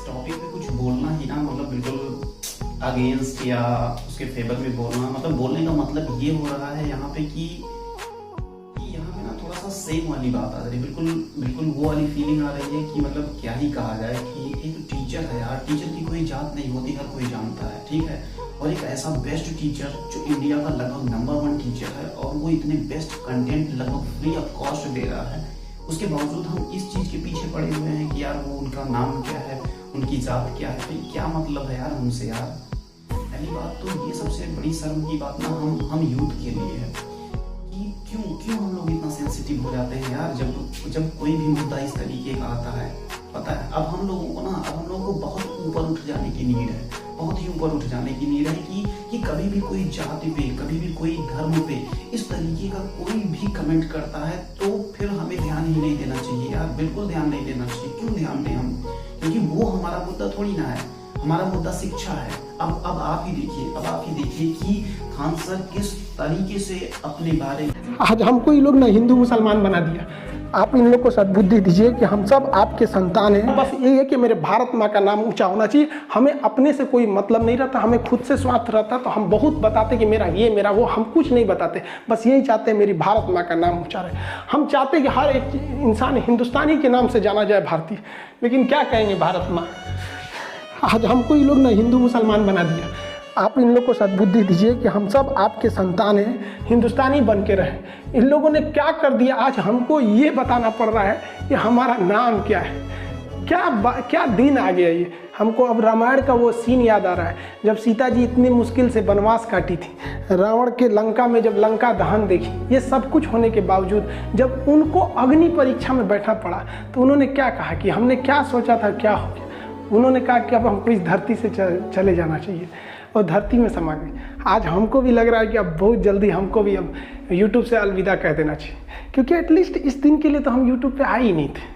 Topic पे कुछ बोलना ही ना मतलब बिल्कुल अगेंस्ट या उसके फेवर में बोलना, मतलब बोलने का मतलब ये हो रहा है यहाँ पे कि यहाँ पे ना थोड़ा सा सेम वाली बात आ रही है, बिल्कुल बिल्कुल वो वाली फीलिंग आ रही है कि मतलब क्या ही कहा जाए कि एक टीचर है यार, टीचर की कोई जात नहीं होती, हर कोई जानता है, ठीक है। और एक ऐसा बेस्ट टीचर जो इंडिया का लगभग नंबर 1 टीचर है और वो इतने बेस्ट कंटेंट लगभग फ्री ऑफ कॉस्ट दे रहा है, उसके बावजूद हम इस चीज के पीछे पड़े हुए हैं कि यार वो उनका नाम क्या है, उनकी जात क्या है, क्या मतलब है यार हमसे यार। पहली बात तो ये सबसे बड़ी शर्म की बात ना हम यूथ के लिए है कि क्यों हम लोग इतना सेंसिटिव हो जाते हैं यार जब कोई भी मुद्दा इस तरीके का आता है। पता है अब हम लोगों को बहुत ऊपर उठ जाने की नीड है, बहुत ही ऊपर उठ जाने की नीड है कि कभी भी कोई जाति पे, कभी भी कोई धर्म पे इस तरीके का कोई भी कमेंट करता है तो फिर हमें ध्यान ही नहीं देना चाहिए यार, बिल्कुल ध्यान नहीं देना चाहिए। क्यों ध्यान दें हम, क्योंकि वो हमारा मुद्दा थोड़ी ना है, हमारा मुद्दा शिक्षा है। अब आप ही देखिए कि खान सर किस तरीके से अपने बारे में आज हमको ये लोग ना हिंदू मुसलमान बना दिया। आप इन लोग को सद्बुद्धि दीजिए कि हम सब आपके संतान हैं। बस यही है कि मेरे भारत माँ का नाम ऊंचा होना चाहिए। हमें अपने से कोई मतलब नहीं रहता, हमें खुद से स्वार्थ रहता तो हम बहुत बताते कि मेरा ये मेरा वो, हम कुछ नहीं बताते। बस यही चाहते हैं मेरी भारत माँ का नाम ऊंचा रहे। हम चाहते हैं कि हर एक इंसान हिंदुस्तानी के नाम से जाना जाए, भारतीय। लेकिन क्या कहेंगे भारत माँ, आज हमको ये लोग ना हिंदू मुसलमान बना दिया। आप इन लोग को सद्बुद्धि दीजिए कि हम सब आपके संतान हैं, हिंदुस्तानी बन के रहें। इन लोगों ने क्या कर दिया, आज हमको ये बताना पड़ रहा है कि हमारा नाम क्या है। क्या दिन आ गया ये। हमको अब रामायण का वो सीन याद आ रहा है जब सीता जी इतनी मुश्किल से वनवास काटी थी, रावण के लंका में जब लंका दहन देखी, ये सब कुछ होने के बावजूद जब उनको अग्नि परीक्षा में बैठना पड़ा तो उन्होंने क्या कहा कि हमने क्या सोचा था क्या हो गया। उन्होंने कहा कि अब हमको इस धरती से चले जाना चाहिए और धरती में समा गई। आज हमको भी लग रहा है कि अब बहुत जल्दी हमको भी अब यूट्यूब से अलविदा कह देना चाहिए, क्योंकि एटलीस्ट इस दिन के लिए तो हम यूट्यूब पे आए ही नहीं थे।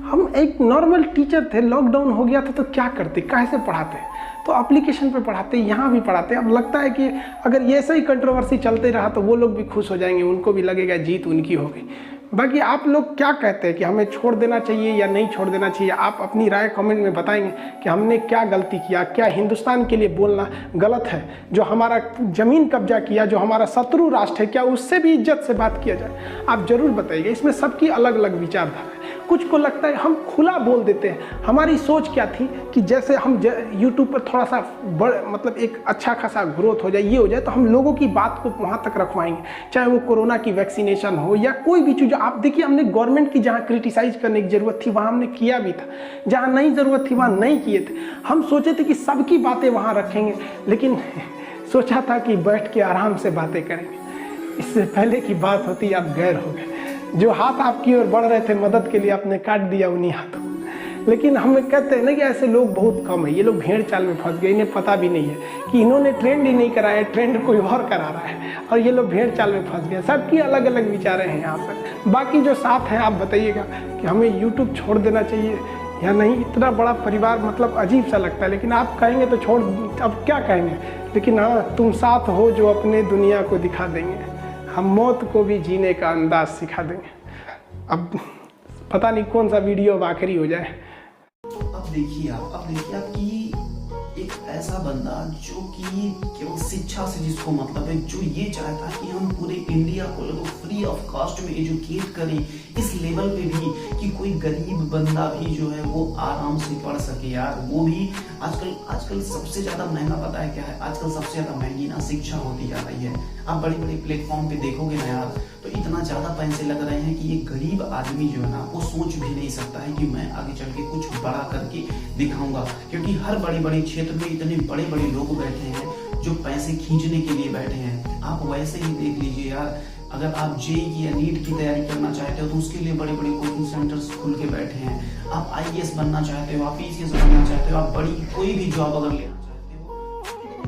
हम एक नॉर्मल टीचर थे, लॉकडाउन हो गया था तो क्या करते, कैसे पढ़ाते, तो एप्लीकेशन पे पढ़ाते, यहाँ भी पढ़ाते। अब लगता है कि अगर ये ऐसा ही कंट्रोवर्सी चलते रहा तो वो लोग भी खुश हो जाएंगे, उनको भी लगेगा जीत उनकी हो गई। बाकी आप लोग क्या कहते हैं कि हमें छोड़ देना चाहिए या नहीं छोड़ देना चाहिए, आप अपनी राय कमेंट में बताएंगे कि हमने क्या गलती किया, क्या हिंदुस्तान के लिए बोलना गलत है, जो हमारा ज़मीन कब्जा किया, जो हमारा शत्रु राष्ट्र है, क्या उससे भी इज्जत से बात किया जाए। आप ज़रूर बताइएगा। इसमें सबकी अलग अलग विचारधारा है। कुछ को लगता है हम खुला बोल देते हैं। हमारी सोच क्या थी कि जैसे हम यूट्यूब पर थोड़ा सा मतलब एक अच्छा खासा ग्रोथ हो जाए, ये हो जाए, तो हम लोगों की बात को वहाँ तक रखवाएंगे, चाहे वो कोरोना की वैक्सीनेशन हो या कोई भी चीज़। आप देखिए हमने गवर्नमेंट की जहाँ क्रिटिसाइज करने की ज़रूरत थी वहाँ हमने किया भी था, जहाँ नहीं ज़रूरत थी वहाँ नहीं किए थे। हम सोचे थे कि सबकी बातें वहाँ रखेंगे, लेकिन सोचा था कि बैठ के आराम से बातें करेंगे। इससे पहले की बात होती आप गैर हो गए। जो हाथ आपकी ओर बढ़ रहे थे मदद के लिए, आपने काट दिया उन्हीं हाथों। लेकिन हम कहते हैं ना कि ऐसे लोग बहुत कम है। ये लोग भेड़ चाल में फंस गए, इन्हें पता भी नहीं है कि इन्होंने ट्रेंड ही नहीं कराया, ट्रेंड कोई और करा रहा है और ये लोग भेड़ चाल में फंस गए। सबकी अलग अलग विचारें हैं यहाँ पर। बाकी जो साथ हैं आप बताइएगा कि हमें यूट्यूब छोड़ देना चाहिए या नहीं। इतना बड़ा परिवार मतलब अजीब सा लगता है, लेकिन आप कहेंगे तो छोड़, अब क्या कहेंगे। लेकिन हाँ, तुम साथ हो जो अपने दुनिया को दिखा देंगे, हम मौत को भी जीने का अंदाज सिखा देंगे। अब पता नहीं कौन सा वीडियो अब आखिरी हो जाए। अब देखिए आप कि एक ऐसा बंदा जो कि केवल शिक्षा से जिसको मतलब है, जो ये चाहता है कि हम पूरे इंडिया को लोगों फ्री ऑफ कॉस्ट में एजुकेट करें इस लेवल पे भी कि कोई गरीब बंदा भी जो है वो आराम से पढ़ सके यार। वो भी आजकल सबसे ज्यादा महंगा पता है क्या है, आजकल सबसे ज्यादा महंगी ना शिक्षा होती जा रही है। आप बड़े बड़े प्लेटफॉर्म पे देखोगे ना यार, तो इतना ज्यादा पैसे लग रहे हैं कि ये गरीब आदमी जो है ना वो सोच भी नहीं सकता है कि मैं आगे चल के कुछ बड़ा करके दिखाऊंगा, क्योंकि हर बड़े बड़े क्षेत्र में इतने बड़े बड़े लोग बैठे हैं जो पैसे खींचने के लिए बैठे हैं। आप वैसे ही देख लीजिए यार, अगर आप जेईई या नीट की तैयारी करना चाहते हो तो उसके लिए बड़े बड़े कोचिंग सेंटर्स खुल के बैठे हैं। आप आईएएस बनना चाहते हो, आप पीसीएस बनना चाहते हो, आप बड़ी कोई भी जॉब अगर लेना चाहते हो,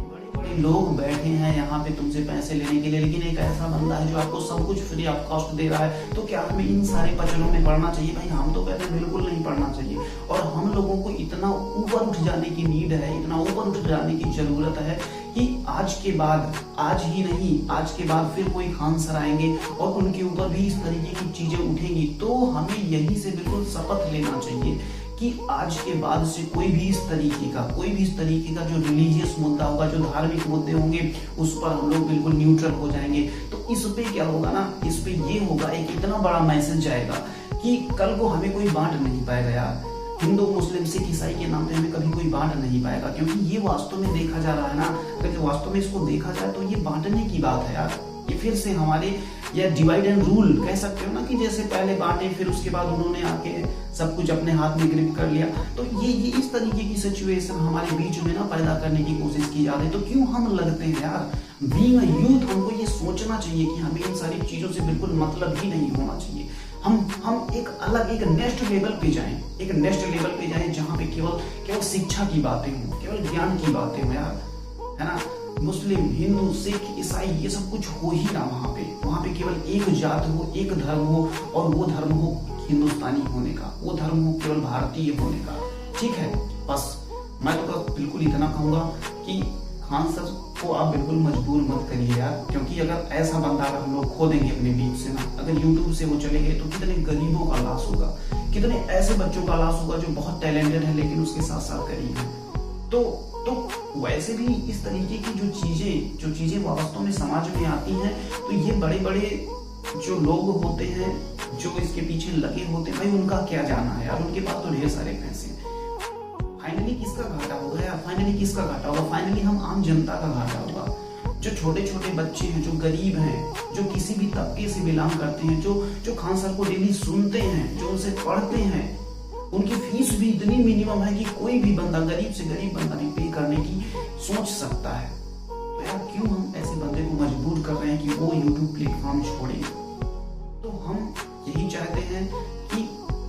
बड़े बड़े लोग बैठे हैं यहाँ पे तुमसे पैसे लेने के लिए। लेकिन एक ऐसा बंदा है जो आपको सब कुछ फ्री ऑफ कॉस्ट दे रहा है, तो क्या हमें इन सारे पचड़ों में पढ़ना चाहिए? भाई हम तो कहते हैं बिल्कुल नहीं पढ़ना चाहिए। और हम लोगों को इतना ऊपर उठ जाने की नीड है, इतना ऊपर उठ जाने की जरूरत है कि आज के बाद, आज ही नहीं, आज के बाद फिर कोई खान सर आएंगे और उनके ऊपर भी इस तरीके की चीजें उठेंगी, तो हमें यहीं से बिल्कुल शपथ लेना चाहिए कि आज के बाद से कोई भी इस तरीके का जो रिलीजियस मुद्दा होगा, जो धार्मिक मुद्दे होंगे, उस पर हम लोग बिल्कुल न्यूट्रल हो जाएंगे। तो इस पे क्या होगा ना, इस पे ये होगा, एक इतना बड़ा मैसेज जाएगा कि कल को हमें कोई बांट नहीं पाएगा यार। हिंदू मुस्लिम सिख ईसाई के नाम पे हमें कभी कोई बांट नहीं पाएगा, क्योंकि ये वास्तव में देखा जा रहा है ना, अगर वास्तव में इसको देखा जाए तो ये बांटने की बात है यार। ये फिर से हमारे या डिवाइड एंड रूल कह सकते हो ना, कि जैसे पहले बांटे फिर उसके बाद उन्होंने आके सब कुछ अपने हाथ में ग्रिप कर लिया। तो ये इस तरीके की सिचुएशन हमारे बीच में ना पैदा करने की कोशिश की जा रही है। तो क्यों हम लगते हैं यार, बीइंग अ यूथ हमको ये सोचना चाहिए कि हमें इन सारी चीजों से बिल्कुल मतलब ही नहीं होना चाहिए। हम एक अलग एक नेक्स्ट लेवल पे जाएं, जहाँ पे केवल शिक्षा की बातें हों, केवल ज्ञान की बातें हों यार, है ना। मुस्लिम हिंदू सिख ईसाई ये सब कुछ हो ही ना वहाँ पे केवल एक जात हो, एक धर्म हो, और वो धर्म हो हिंदुस्तानी होने का, वो धर्म हो केवल भारतीय होने का। ठीक है, बस मैं तो बिल्कुल इतना कहूंगा कि खान सर को आप बिल्कुल मजबूर मत करिए यार, क्योंकि अगर ऐसा बंदा अगर हम लोग खो देंगे अपने बीच से ना, अगर यूट्यूब से वो चले गए तो कितने गरीबों का लॉस होगा, कितने ऐसे बच्चों का लॉस होगा जो बहुत टैलेंटेड है लेकिन उसके साथ साथ गरीब है। तो वैसे भी इस तरीके की जो चीजें वास्तव में समाज में आती हैं, तो ये बड़े बड़े जो लोग होते हैं जो इसके पीछे लगे होते हैं, भाई उनका क्या जाना है यार, उनके पास तो ढेर सारे पैसे हैं। फाइनली किसका घाटा होगा यार, फाइनली हम आम जनता का घाटा होगा। जो छोटे छोटे बच्चे हैं, जो गरीब हैं, जो किसी भी तबके से बिलोंग करते हैं, जो खान सर को डेली सुनते हैं, जो उनसे पढ़ते हैं, उनकी फीस भी इतनी मिनिमम है कि कोई भी बंदा, गरीब से गरीब बंदा भी पे करने की सोच सकता है। तो यार क्यों हम ऐसे बंदे को मजबूर कर रहे हैं कि वो यूट्यूब प्लेटफॉर्म छोड़े। तो हम यही चाहते हैं कि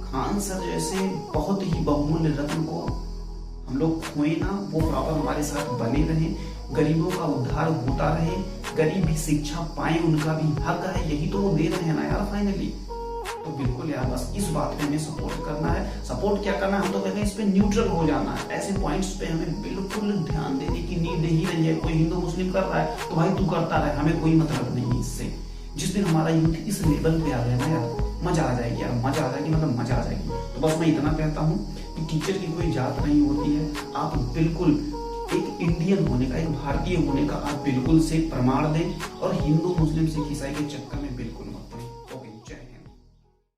खान सर जैसे बहुत ही बहुमूल्य रत्न को हम लोग खोए ना, वो प्रॉपर हमारे साथ बने रहे, गरीबों का उद्धार होता रहे, गरीब भी शिक्षा पाए, उनका भी हक है, यही तो वो दे रहे हैं ना यार फाइनली। तो बिल्कुल यार बस इस बात पे हमें सपोर्ट करना है। सपोर्ट क्या करना है, हम तो कहते हैं इस पे न्यूट्रल हो जाना है। ऐसे पॉइंट्स पे हमें बिल्कुल ध्यान देने की नीड ही नहीं है। कोई हिंदू मुस्लिम कर रहा है तो भाई तू करता रहे, हमें कोई मतलब नहीं है इससे। जिस दिन हमारा यूथ इस लेवल पे आ गया ना यार, मजा आ जाएगी यार, मजा आ जाएगी, मतलब मजा आ जाएगी। तो बस मैं इतना कहता हूँ कि टीचर की कोई जात नहीं होती है। आप बिल्कुल एक इंडियन होने का, एक भारतीय होने का आप बिल्कुल से प्रमाण दें, और हिंदू मुस्लिम सिख ईसाई के चक्कर में